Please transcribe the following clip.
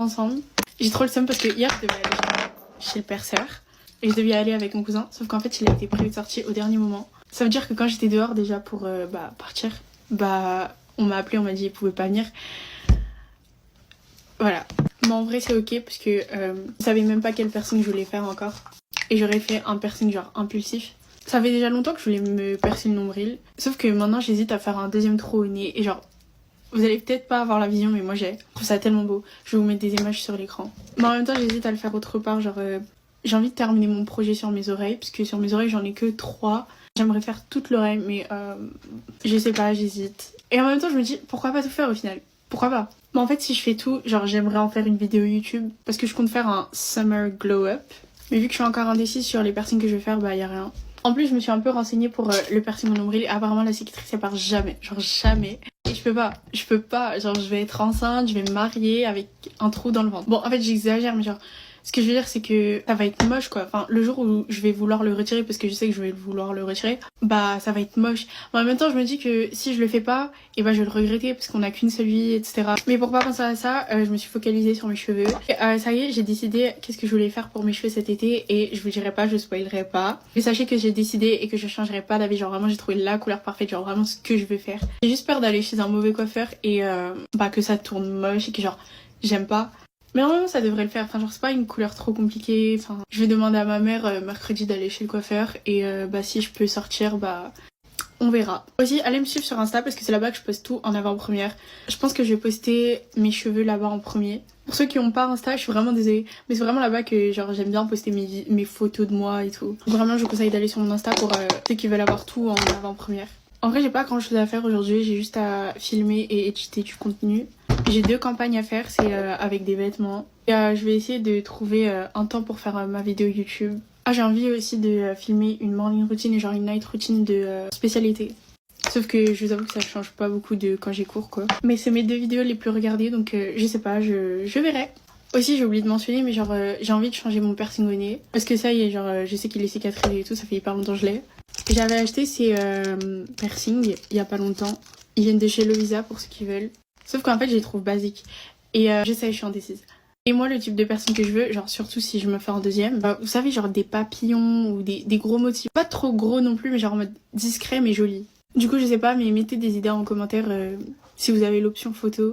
ensemble. J'ai trop le seum parce que hier je devais aller chez le perceur et je devais aller avec mon cousin, sauf qu'en fait il a été prévu de sortir au dernier moment. Ça veut dire que quand j'étais dehors déjà pour partir, on m'a appelé, on m'a dit il pouvait pas venir. Voilà. Mais en vrai c'est ok parce que je savais même pas quel piercing je voulais faire encore. Et j'aurais fait un piercing genre impulsif. Ça fait déjà longtemps que je voulais me percer le nombril. Sauf que maintenant j'hésite à faire un deuxième trou au nez. Et genre, vous allez peut-être pas avoir la vision mais moi je trouve ça tellement beau. Je vais vous mettre des images sur l'écran. Mais en même temps j'hésite à le faire autre part. Genre j'ai envie de terminer mon projet sur mes oreilles. Parce que sur mes oreilles j'en ai que 3. J'aimerais faire toute l'oreille mais je sais pas, j'hésite. Et en même temps je me dis pourquoi pas tout faire au final. Pourquoi pas? Mais en fait si je fais tout, genre j'aimerais en faire une vidéo YouTube. Parce que je compte faire un summer glow up. Mais vu que je suis encore indécise sur les piercings que je vais faire, y a rien. En plus, je me suis un peu renseignée pour le piercing au nombril. Apparemment, la cicatrice, elle part jamais. Genre, jamais. Et je peux pas. Genre, je vais être enceinte, je vais me marier avec un trou dans le ventre. Bon, en fait, j'exagère, mais genre, ce que je veux dire, c'est que ça va être moche, quoi. Enfin, le jour où je vais vouloir le retirer, parce que je sais que je vais vouloir le retirer, ça va être moche. Mais en même temps, je me dis que si je le fais pas, je vais le regretter, parce qu'on a qu'une seule vie, etc. Mais pour pas penser à ça, je me suis focalisée sur mes cheveux. Et, ça y est, j'ai décidé qu'est-ce que je voulais faire pour mes cheveux cet été, et je vous dirai pas, je spoilerai pas. Mais sachez que j'ai décidé et que je changerai pas d'avis. Genre, vraiment, j'ai trouvé la couleur parfaite, genre vraiment ce que je veux faire. J'ai juste peur d'aller chez un mauvais coiffeur et que ça tourne moche et que genre, j'aime pas. Mais normalement ça devrait le faire, enfin genre c'est pas une couleur trop compliquée, enfin je vais demander à ma mère mercredi d'aller chez le coiffeur et si je peux sortir on verra. Aussi allez me suivre sur Insta parce que c'est là-bas que je poste tout en avant-première. Je pense que je vais poster mes cheveux là-bas en premier. Pour ceux qui ont pas Insta, je suis vraiment désolée, mais c'est vraiment là-bas que genre j'aime bien poster mes photos de moi et tout. Donc vraiment je vous conseille d'aller sur mon Insta pour ceux qui veulent avoir tout en avant-première. En vrai j'ai pas grand chose à faire aujourd'hui, j'ai juste à filmer et éditer du contenu. J'ai 2 campagnes à faire, c'est avec des vêtements. Et je vais essayer de trouver un temps pour faire ma vidéo YouTube. Ah, j'ai envie aussi de filmer une morning routine et genre une night routine de spécialité. Sauf que je vous avoue que ça change pas beaucoup de quand j'ai cours quoi. Mais c'est mes 2 vidéos les plus regardées donc je sais pas, je verrai. Aussi j'ai oublié de mentionner mais genre j'ai envie de changer mon piercing au nez. Parce que ça y est, genre je sais qu'il est cicatrisé et tout, ça fait hyper longtemps que je l'ai. J'avais acheté ces piercings il y a pas longtemps. Ils viennent de chez Lovisa pour ceux qui veulent. Sauf qu'en fait, je les trouve basiques. Et je sais, je suis indécise. Et moi, le type de personne que je veux, genre surtout si je me fais en deuxième, vous savez, genre des papillons ou des gros motifs. Pas trop gros non plus, mais genre en mode discret mais joli. Du coup, je sais pas, mais mettez des idées en commentaire si vous avez l'option photo.